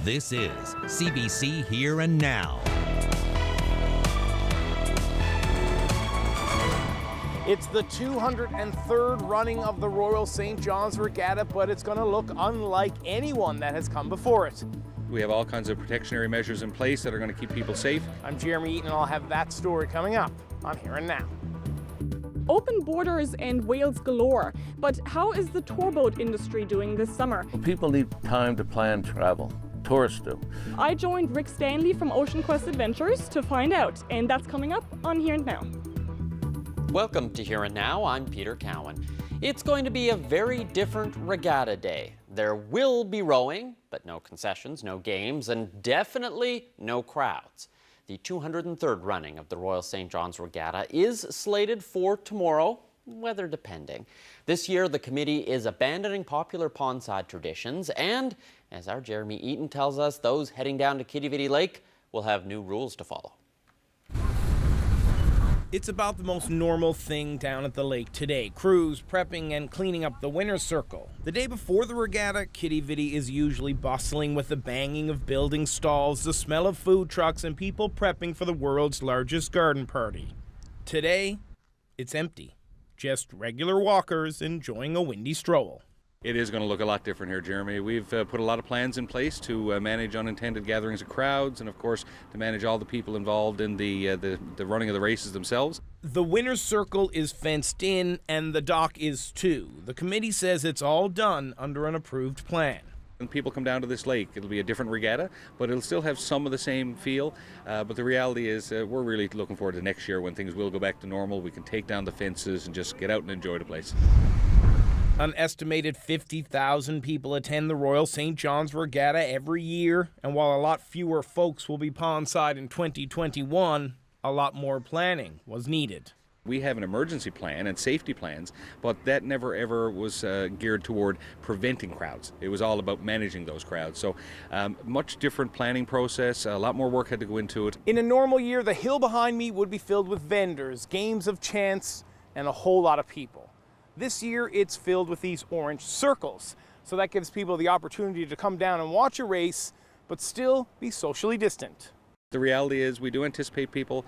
This is CBC Here and Now. It's the 203rd running of the Royal St. John's Regatta, but it's going to look unlike anyone that has come before it. We have all kinds of protectionary measures in place that are going to keep people safe. I'm Jeremy Eaton, and I'll have that story coming up on Here and Now. Open borders and whales galore, but how is the tourboat industry doing this summer? People need time to plan travel. Tourists do. I joined Rick Stanley from Ocean Quest Adventures to find out, and that's coming up on Here and Now. Welcome to Here and Now. I'm Peter Cowan. It's going to be a very different regatta day. There will be rowing, but no concessions, no games, and definitely no crowds. The 203rd running of the Royal St. John's Regatta is slated for tomorrow, weather depending. This year, the committee is abandoning popular pondside traditions, and as our Jeremy Eaton tells us, those heading down to Kitty Vitty Lake will have new rules to follow. It's about the most normal thing down at the lake today. Crews prepping and cleaning up the winner's circle. The day before the regatta, Kitty Vitty is usually bustling with the banging of building stalls, the smell of food trucks, and people prepping for the world's largest garden party. Today, it's empty. Just regular walkers enjoying a windy stroll. It is going to look a lot different here, Jeremy. We've put a lot of plans in place to manage unintended gatherings of crowds and, of course, to manage all the people involved in the running of the races themselves. The winner's circle is fenced in, and the dock is too. The committee says it's all done under an approved plan. When people come down to this lake, it'll be a different regatta, but it'll still have some of the same feel. But the reality is we're really looking forward to next year when things will go back to normal. We can take down the fences and just get out and enjoy the place. An estimated 50,000 people attend the Royal St. John's Regatta every year, and while a lot fewer folks will be pondside in 2021, a lot more planning was needed. We have an emergency plan and safety plans, but that never ever was geared toward preventing crowds. It was all about managing those crowds. So much different planning process, a lot more work had to go into it. In a normal year, the hill behind me would be filled with vendors, games of chance, and a whole lot of people. This year, it's filled with these orange circles. So that gives people the opportunity to come down and watch a race, but still be socially distant. The reality is we do anticipate people.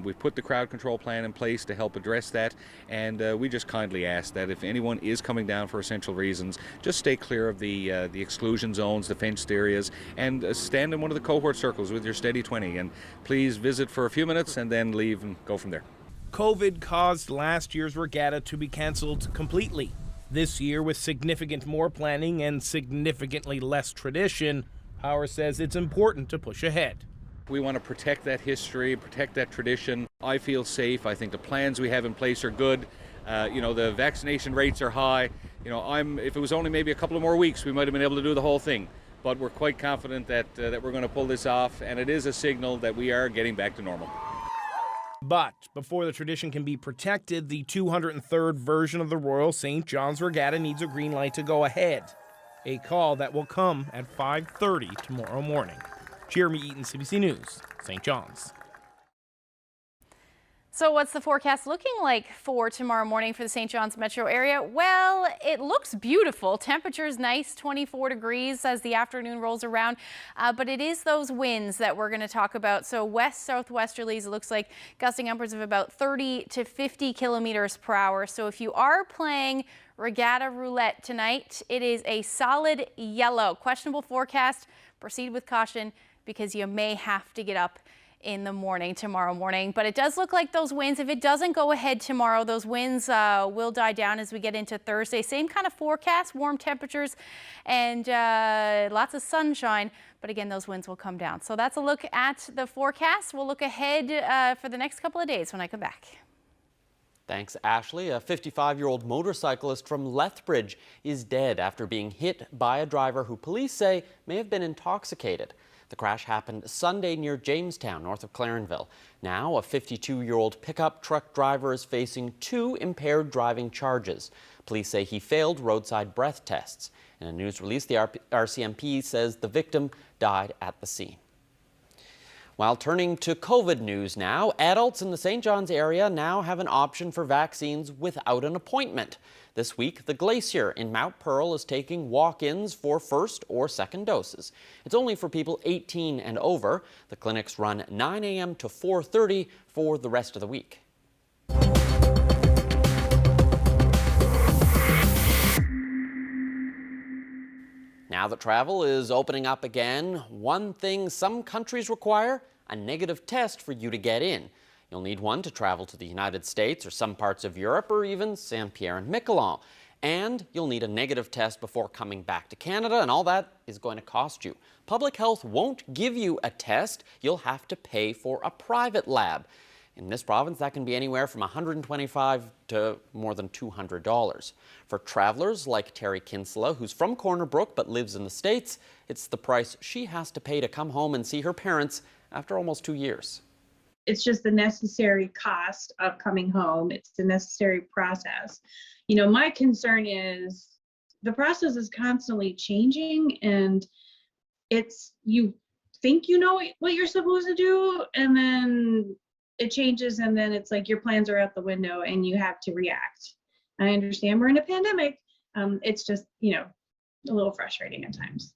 We've put the crowd control plan in place to help address that, and we just kindly ask that if anyone is coming down for essential reasons, just stay clear of the exclusion zones, the fenced areas, and stand in one of the cohort circles with your steady 20, and please visit for a few minutes and then leave and go from there. COVID caused last year's regatta to be canceled completely. This year, with significant more planning and significantly less tradition, Power says it's important to push ahead. We want to protect that history, protect that tradition. I feel safe. I think the plans we have in place are good. The vaccination rates are high. If it was only maybe a couple of more weeks, we might have been able to do the whole thing. But we're quite confident that we're going to pull this off, and it is a signal that we are getting back to normal. But before the tradition can be protected, the 203rd version of the Royal St. John's Regatta needs a green light to go ahead. A call that will come at 5:30 tomorrow morning. Jeremy Eaton, CBC News, St. John's. So what's the forecast looking like for tomorrow morning for the St. John's metro area? Well, it looks beautiful. Temperature's nice, 24 degrees as the afternoon rolls around. But it is those winds that we're going to talk about. So west-southwesterlies, it looks like gusting upwards of about 30 to 50 kilometers per hour. So if you are playing regatta roulette tonight, it is a solid yellow. Questionable forecast. Proceed with caution because you may have to get up in the morning tomorrow morning. But it does look like those winds, if it doesn't go ahead tomorrow, those winds will die down as we get into Thursday. Same kind of forecast, warm temperatures and lots of sunshine. But again, those winds will come down. So that's a look at the forecast. We'll look ahead for the next couple of days when I come back. Thanks, Ashley. A 55-year-old motorcyclist from Lethbridge is dead after being hit by a driver who police say may have been intoxicated. The crash happened Sunday near Jamestown, north of Clarenville. Now, a 52-year-old pickup truck driver is facing 2 impaired driving charges. Police say he failed roadside breath tests. In a news release, the RCMP says the victim died at the scene. While turning to COVID news now, adults in the St. John's area now have an option for vaccines without an appointment. This week, the Glacier in Mount Pearl is taking walk-ins for first or second doses. It's only for people 18 and over. The clinics run 9 a.m. to 4:30 for the rest of the week. Now that travel is opening up again, one thing some countries require, a negative test for you to get in. You'll need one to travel to the United States or some parts of Europe or even Saint-Pierre and Miquelon. And you'll need a negative test before coming back to Canada, and all that is going to cost you. Public Health won't give you a test. You'll have to pay for a private lab. In this province, that can be anywhere from $125 to more than $200. For travelers like Terry Kinsella, who's from Corner Brook but lives in the States, it's the price she has to pay to come home and see her parents after almost 2 years. It's just the necessary cost of coming home. It's the necessary process. You know, my concern is the process is constantly changing, and you think you know what you're supposed to do, and then it changes, and then it's like your plans are out the window and you have to react. I understand we're in a pandemic. It's just, you know, a little frustrating at times.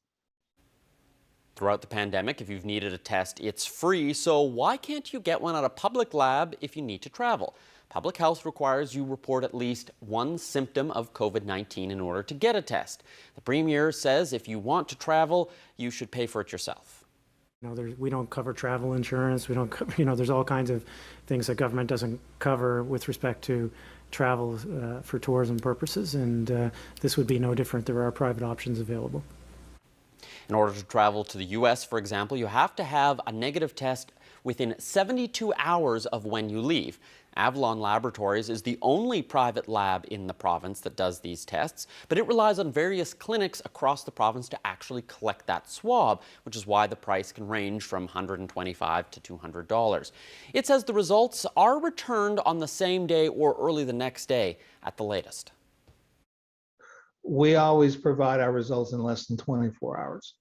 Throughout the pandemic, if you've needed a test, it's free. So why can't you get one at a public lab if you need to travel? Public Health requires you report at least one symptom of COVID-19 in order to get a test. The Premier says if you want to travel, you should pay for it yourself. You know, we don't cover travel insurance. We don't cover, you know, there's all kinds of things that government doesn't cover with respect to travel for tourism purposes, and this would be no different. There are private options available. In order to travel to the U.S., for example, you have to have a negative test within 72 hours of when you leave. Avalon Laboratories is the only private lab in the province that does these tests, but it relies on various clinics across the province to actually collect that swab, which is why the price can range from $125 to $200. It says the results are returned on the same day or early the next day at the latest. We always provide our results in less than 24 hours.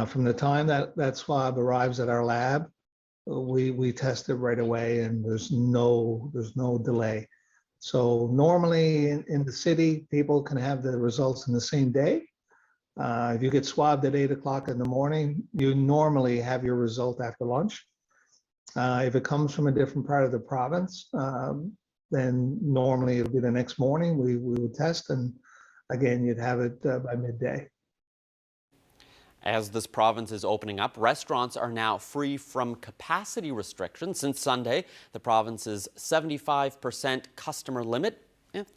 From the time that swab arrives at our lab, we test it right away, and there's no delay. So normally in the city, people can have the results in the same day. If you get swabbed at 8 o'clock in the morning, you normally have your result after lunch. If it comes from a different part of the province, then normally it'll be the next morning we would test, and again, you'd have it by midday. As this province is opening up, restaurants are now free from capacity restrictions. Since Sunday, the province's 75% customer limit,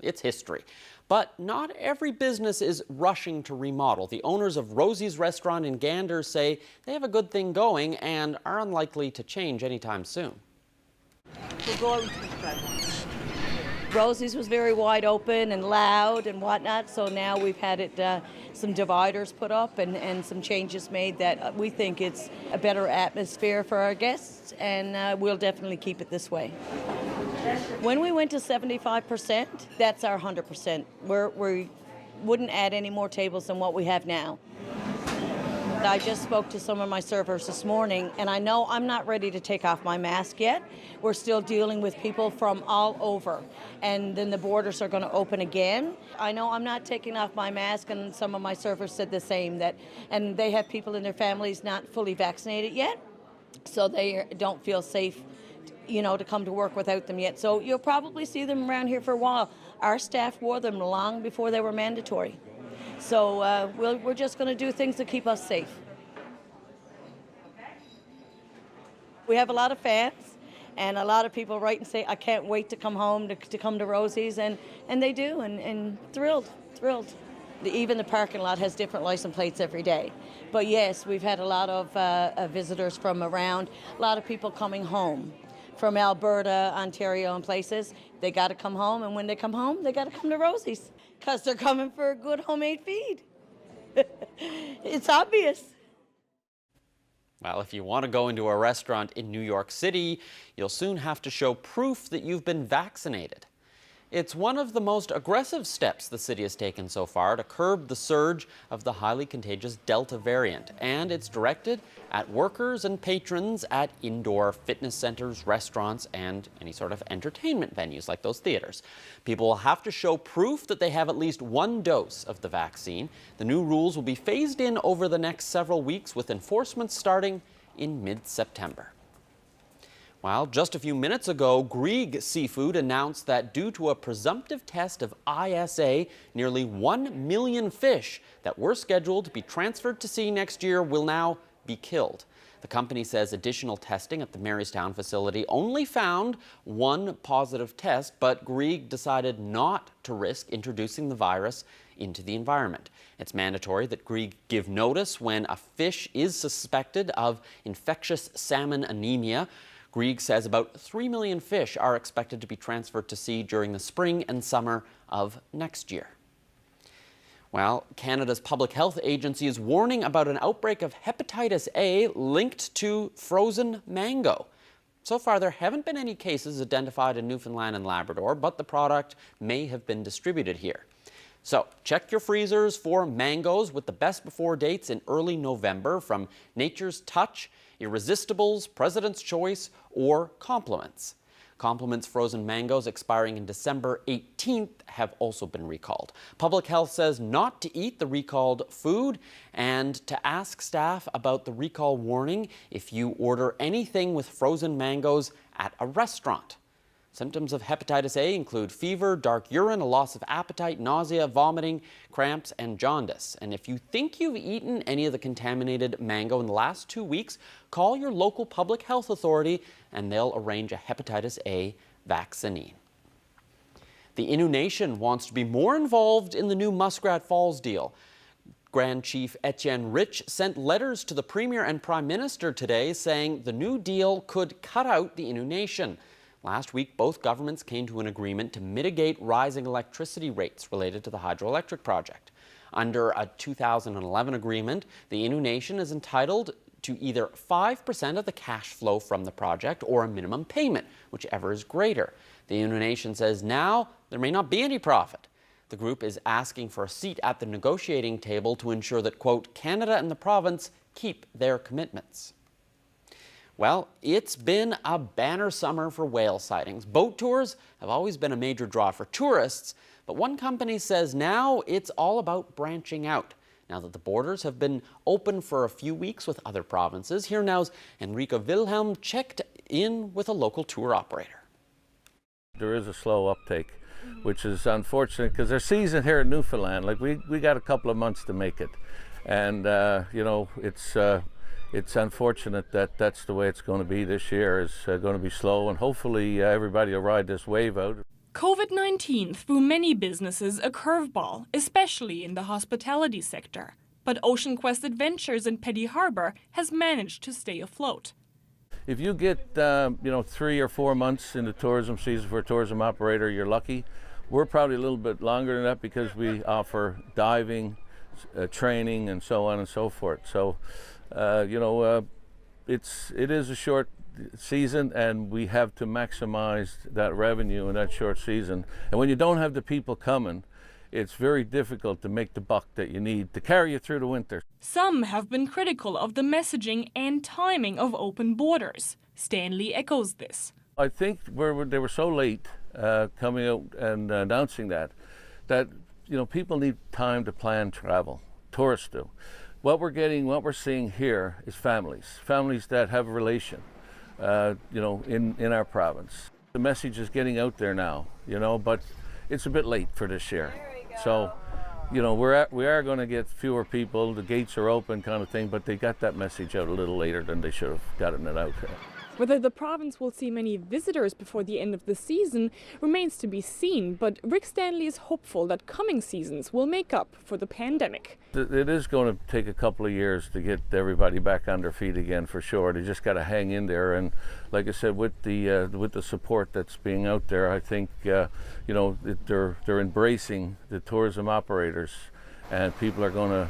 it's history. But not every business is rushing to remodel. The owners of Rosie's restaurant in Gander say they have a good thing going and are unlikely to change anytime soon. Rosie's was very wide open and loud and whatnot, so now we've had it some dividers put up and some changes made that we think it's a better atmosphere for our guests, and we'll definitely keep it this way. When we went to 75%, that's our 100%. We wouldn't add any more tables than what we have now. I just spoke to some of my servers this morning, and I know I'm not ready to take off my mask yet. We're still dealing with people from all over, and then the borders are going to open again. I know I'm not taking off my mask, and some of my servers said the same, and they have people in their families not fully vaccinated yet, so they don't feel safe, you know, to come to work without them yet. So you'll probably see them around here for a while. Our staff wore them long before they were mandatory. So we're just going to do things to keep us safe. We have a lot of fans, and a lot of people write and say, I can't wait to come home, to come to Rosie's, and they do, and thrilled. Even the parking lot has different license plates every day. But yes, we've had a lot of visitors from around, a lot of people coming home from Alberta, Ontario, and places. They got to come home, and when they come home, they got to come to Rosie's, because they're coming for a good homemade feed. It's obvious. Well, if you want to go into a restaurant in New York City, you'll soon have to show proof that you've been vaccinated. It's one of the most aggressive steps the city has taken so far to curb the surge of the highly contagious Delta variant, and it's directed at workers and patrons at indoor fitness centers, restaurants, and any sort of entertainment venues like those theaters. People will have to show proof that they have at least one dose of the vaccine. The new rules will be phased in over the next several weeks, with enforcement starting in mid-September. Well, just a few minutes ago, Grieg Seafood announced that due to a presumptive test of ISA, nearly 1 million fish that were scheduled to be transferred to sea next year will now be killed. The company says additional testing at the Jamestown facility only found one positive test, but Grieg decided not to risk introducing the virus into the environment. It's mandatory that Grieg give notice when a fish is suspected of infectious salmon anemia. Grieg says about 3 million fish are expected to be transferred to sea during the spring and summer of next year. Well, Canada's Public Health Agency is warning about an outbreak of hepatitis A linked to frozen mango. So far, there haven't been any cases identified in Newfoundland and Labrador, but the product may have been distributed here. So check your freezers for mangoes with the best before dates in early November from Nature's Touch, Irresistibles, President's Choice, or Compliments. Compliments frozen mangoes expiring in December 18th have also been recalled. Public Health says not to eat the recalled food and to ask staff about the recall warning if you order anything with frozen mangoes at a restaurant. Symptoms of hepatitis A include fever, dark urine, a loss of appetite, nausea, vomiting, cramps, and jaundice. And if you think you've eaten any of the contaminated mango in the last 2 weeks, call your local public health authority and they'll arrange a hepatitis A vaccination. The Innu Nation wants to be more involved in the new Muskrat Falls deal. Grand Chief Etienne Rich sent letters to the Premier and Prime Minister today saying the new deal could cut out the Innu Nation. Last week, both governments came to an agreement to mitigate rising electricity rates related to the hydroelectric project. Under a 2011 agreement, the Innu Nation is entitled to either 5% of the cash flow from the project or a minimum payment, whichever is greater. The Innu Nation says now there may not be any profit. The group is asking for a seat at the negotiating table to ensure that, quote, Canada and the province keep their commitments. Well, it's been a banner summer for whale sightings. Boat tours have always been a major draw for tourists, but one company says now it's all about branching out. Now that the borders have been open for a few weeks with other provinces, here now's Enrica Wilhelm checked in with a local tour operator. There is a slow uptake, which is unfortunate because their season here in Newfoundland, like we got a couple of months to make it. And, you know, it's unfortunate that that's the way it's going to be this year. It's going to be slow, and hopefully everybody will ride this wave out. COVID-19 threw many businesses a curveball, especially in the hospitality sector. But Ocean Quest Adventures in Petty Harbor has managed to stay afloat. If you get, you know, 3 or 4 months in the tourism season for a tourism operator, you're lucky. We're probably a little bit longer than that because we offer diving, training, and so on and so forth. So. You know, it is a short season, and we have to maximize that revenue in that short season. And when you don't have the people coming, it's very difficult to make the buck that you need to carry you through the winter. Some have been critical of the messaging and timing of open borders. Stanley echoes this. I think they were so late coming out and announcing that, you know, people need time to plan travel. Tourists do. What we're seeing here is families that have a relation, you know, in our province. The message is getting out there now, you know, but it's a bit late for this year. So, you know, we are going to get fewer people. The gates are open, kind of thing, but they got that message out a little later than they should have gotten it out. Whether the province will see many visitors before the end of the season remains to be seen, but Rick Stanley is hopeful that coming seasons will make up for the pandemic. It is going to take a couple of years to get everybody back on their feet again, for sure. They just got to hang in there, and like I said, with the support that's being out there, I think you know, they're embracing the tourism operators, and people are going to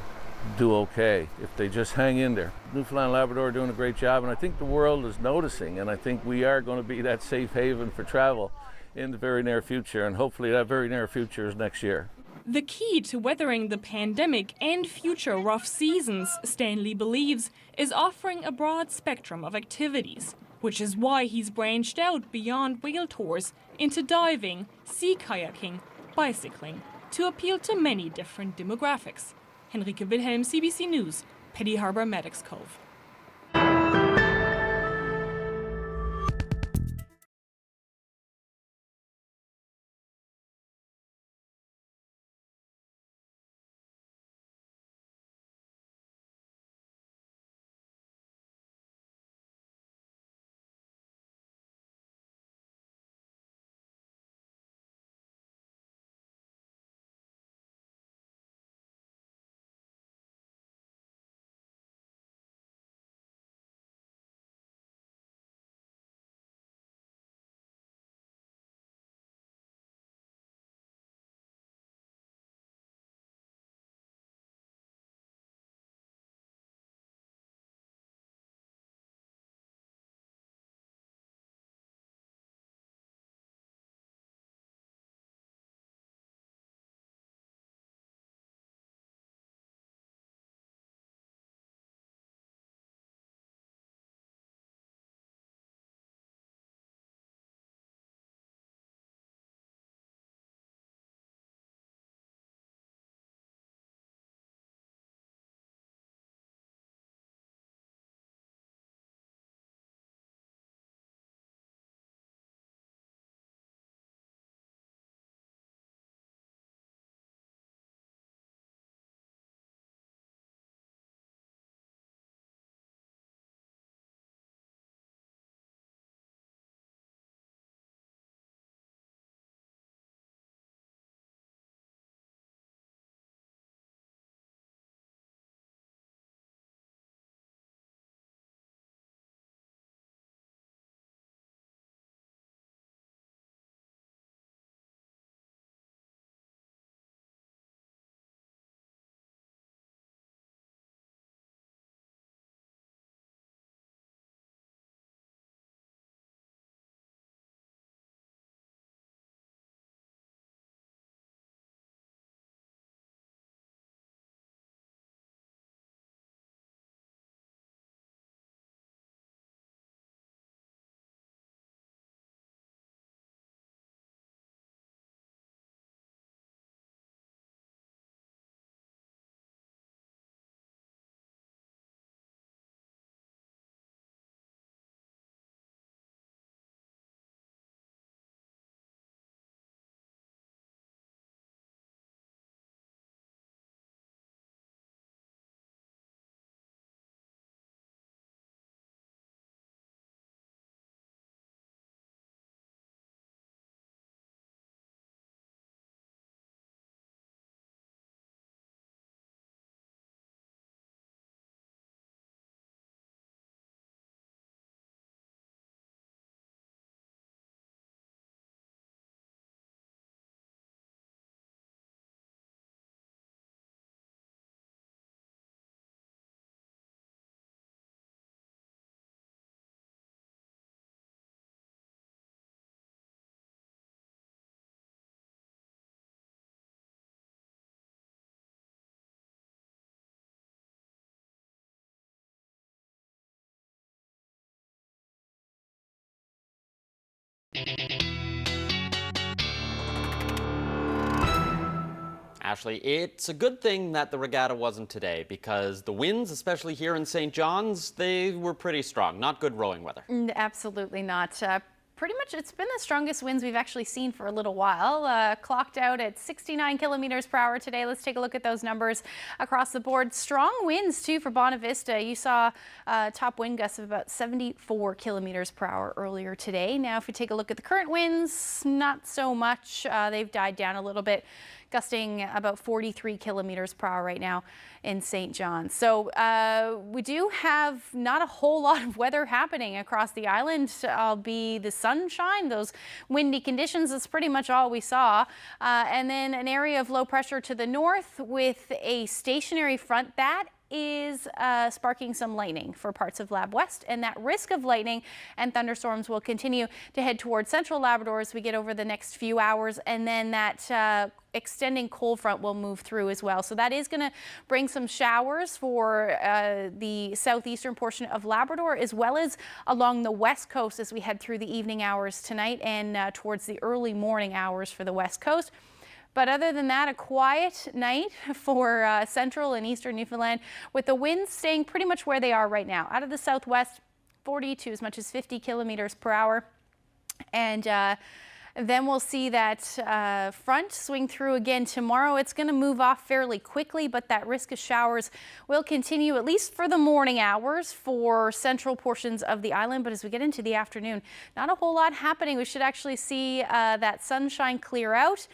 do okay if they just hang in there. Newfoundland and Labrador are doing a great job, and I think the world is noticing, and I think we are going to be that safe haven for travel in the very near future, and hopefully that very near future is next year. The key to weathering the pandemic and future rough seasons, Stanley believes, is offering a broad spectrum of activities, which is why he's branched out beyond whale tours into diving, sea kayaking, bicycling, to appeal to many different demographics. Henrike Wilhelm, CBC News, Petty Harbour, Maddox Cove. Ashley, it's a good thing that the regatta wasn't today because the winds, especially here in St. John's, they were pretty strong. Not good rowing weather. Absolutely not. Pretty much it's been the strongest winds we've actually seen for a little while. Clocked out at 69 kilometers per hour today. Let's take a look at those numbers across the board. Strong winds too for Bonavista. You saw top wind gusts of about 74 kilometers per hour earlier today. Now if we take a look at the current winds, not so much. They've died down a little bit, gusting about 43 kilometers per hour right now in St. John's. So we do have not a whole lot of weather happening across the island. I'll be the sunshine, those windy conditions, that's pretty much all we saw. And then an area of low pressure to the north with a stationary front that is sparking some lightning for parts of Lab West, and that risk of lightning and thunderstorms will continue to head towards central Labrador as we get over the next few hours, and then that extending cold front will move through as well. So that is going to bring some showers for the southeastern portion of Labrador, as well as along the west coast as we head through the evening hours tonight and towards the early morning hours for the west coast. But other than that, a quiet night for central and eastern Newfoundland, with the winds staying pretty much where they are right now. Out of the southwest, 40 to as much as 50 kilometers per hour. And then we'll see that front swing through again tomorrow. It's going to move off fairly quickly, but that risk of showers will continue at least for the morning hours for central portions of the island. But as we get into the afternoon, not a whole lot happening. We should actually see that sunshine clear out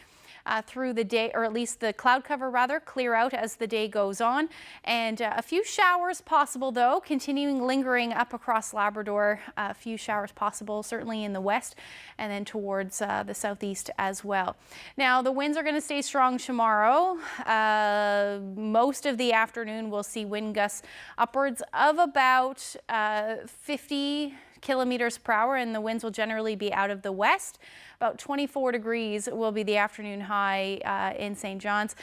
through the day, or at least the cloud cover rather, clear out as the day goes on. And a few showers possible though, continuing lingering up across Labrador. A few showers possible certainly in the west and then towards the southeast as well. Now the winds are going to stay strong tomorrow. Most of the afternoon we'll see wind gusts upwards of about 50 kilometers per hour, and the winds will generally be out of the west. About 24 degrees will be the afternoon high in St. John's.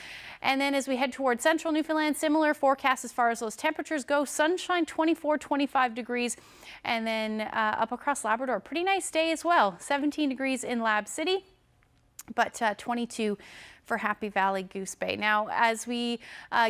And then as we head towards central Newfoundland, similar forecast as far as those temperatures go. Sunshine, 24, 25 degrees. And then up across Labrador, pretty nice day as well. 17 degrees in Lab City, but 22 for Happy Valley Goose Bay. Now, as we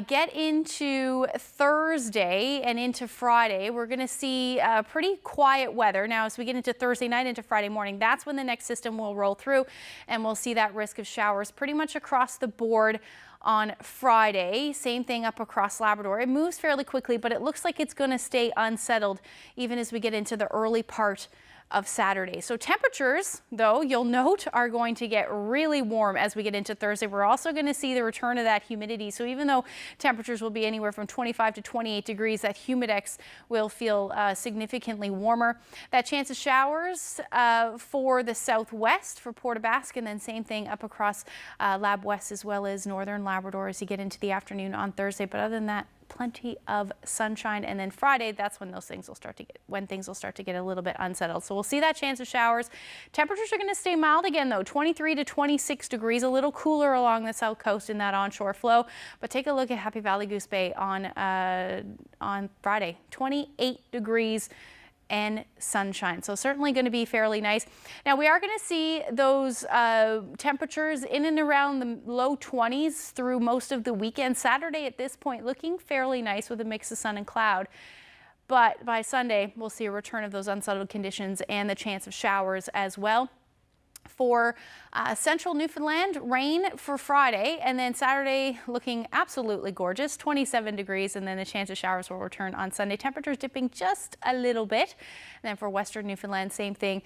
get into Thursday and into Friday, we're going to see pretty quiet weather. Now, as we get into Thursday night into Friday morning, that's when the next system will roll through, and we'll see that risk of showers pretty much across the board on Friday. Same thing up across Labrador. It moves fairly quickly, but it looks like it's going to stay unsettled even as we get into the early part of Saturday. So temperatures, though, you'll note, are going to get really warm as we get into Thursday. We're also going to see the return of that humidity. So even though temperatures will be anywhere from 25 to 28 degrees, that humidex will feel significantly warmer. That chance of showers for the southwest for Port aux Basques, and then same thing up across Lab West as well as northern Labrador as you get into the afternoon on Thursday. But other than that, plenty of sunshine, and then Friday, that's when things will start to get a little bit unsettled. So we'll see that chance of showers. Temperatures are going to stay mild again though, 23 to 26 degrees, a little cooler along the south coast in that onshore flow. But take a look at Happy Valley Goose Bay on Friday, 28 degrees and sunshine. So certainly going to be fairly nice. Now we are going to see those temperatures in and around the low 20s through most of the weekend. Saturday at this point looking fairly nice with a mix of sun and cloud. But by Sunday, we'll see a return of those unsettled conditions and the chance of showers as well. For central Newfoundland, rain for Friday, and then Saturday looking absolutely gorgeous, 27 degrees, and then the chance of showers will return on Sunday. Temperatures dipping just a little bit. And then for western Newfoundland, same thing,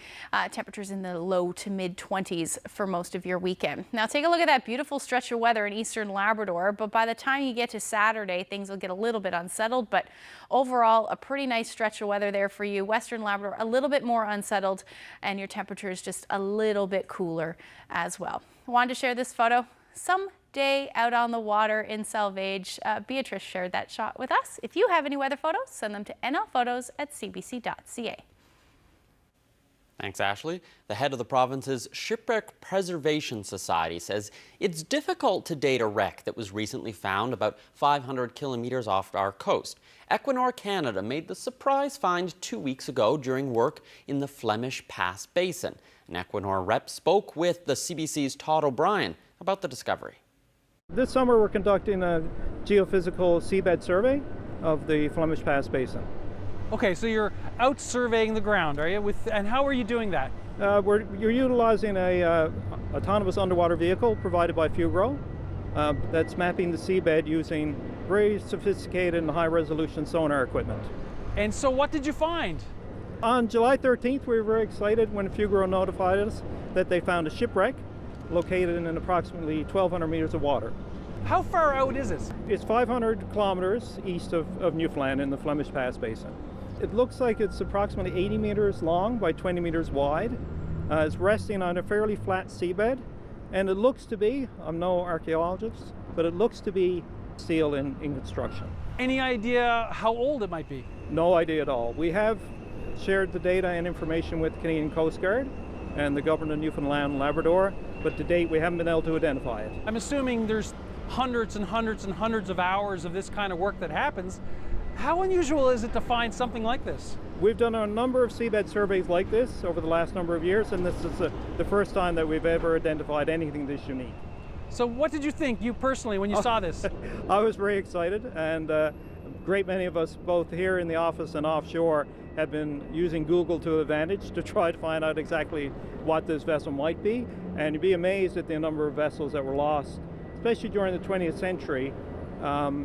temperatures in the low to mid 20s for most of your weekend. Now take a look at that beautiful stretch of weather in eastern Labrador, but by the time you get to Saturday, things will get a little bit unsettled, but overall a pretty nice stretch of weather there for you. Western Labrador a little bit more unsettled, and your temperatures just a little bit cooler as well. I wanted to share this photo. Some day out on the water in Salvage. Beatrice shared that shot with us. If you have any weather photos, send them to nlphotos@cbc.ca. Thanks, Ashley. The head of the province's Shipwreck Preservation Society says it's difficult to date a wreck that was recently found about 500 kilometers off our coast. Equinor Canada made the surprise find 2 weeks ago during work in the Flemish Pass Basin. An Equinor rep spoke with the CBC's Todd O'Brien about the discovery. This summer we're conducting a geophysical seabed survey of the Flemish Pass Basin. Okay, so you're out surveying the ground, are you? And how are you doing that? You're utilizing a autonomous underwater vehicle provided by Fugro that's mapping the seabed using very sophisticated and high-resolution sonar equipment. And so what did you find? On July 13th, we were very excited when Fugro notified us that they found a shipwreck located in approximately 1,200 meters of water. How far out is it? It's 500 kilometers east of Newfoundland in the Flemish Pass Basin. It looks like it's approximately 80 meters long by 20 meters wide. It's resting on a fairly flat seabed, and it looks to be, I'm no archaeologist, but it looks to be steel in construction. Any idea how old it might be? No idea at all. We have shared the data and information with the Canadian Coast Guard and the government of Newfoundland and Labrador, but to date we haven't been able to identify it. I'm assuming there's hundreds and hundreds and hundreds of hours of this kind of work that happens. How unusual is it to find something like this? We've done a number of seabed surveys like this over the last number of years, and this is the first time that we've ever identified anything this unique. So what did you think, you personally, when you saw this? I was very excited, and a great many of us, both here in the office and offshore, have been using Google to advantage to try to find out exactly what this vessel might be. And you'd be amazed at the number of vessels that were lost, especially during the 20th century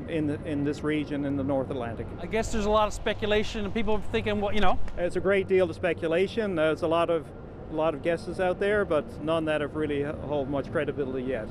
in this region in the North Atlantic. I guess there's a lot of speculation and people thinking, well, you know. It's a great deal of speculation. There's a lot of guesses out there, but none that have really hold much credibility yet.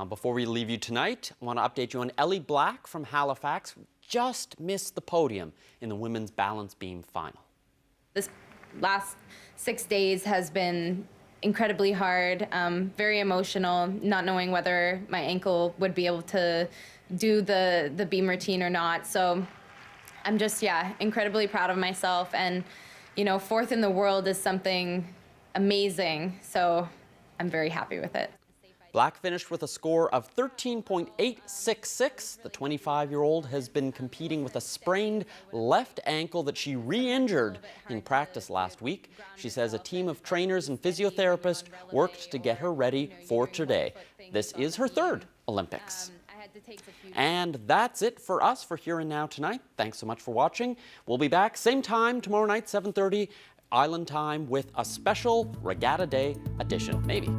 Before we leave you tonight, I want to update you on Ellie Black from Halifax. Just missed the podium in the women's balance beam final. This last 6 days has been incredibly hard, very emotional, not knowing whether my ankle would be able to do the beam routine or not. So I'm just, incredibly proud of myself. And, you know, fourth in the world is something amazing. So I'm very happy with it. Black finished with a score of 13.866. The 25-year-old has been competing with a sprained left ankle that she re-injured in practice last week. She says a team of trainers and physiotherapists worked to get her ready for today. This is her third Olympics. And that's it for us for Here and Now tonight. Thanks so much for watching. We'll be back same time tomorrow night, 7:30 Island time, with a special Regatta Day edition, maybe.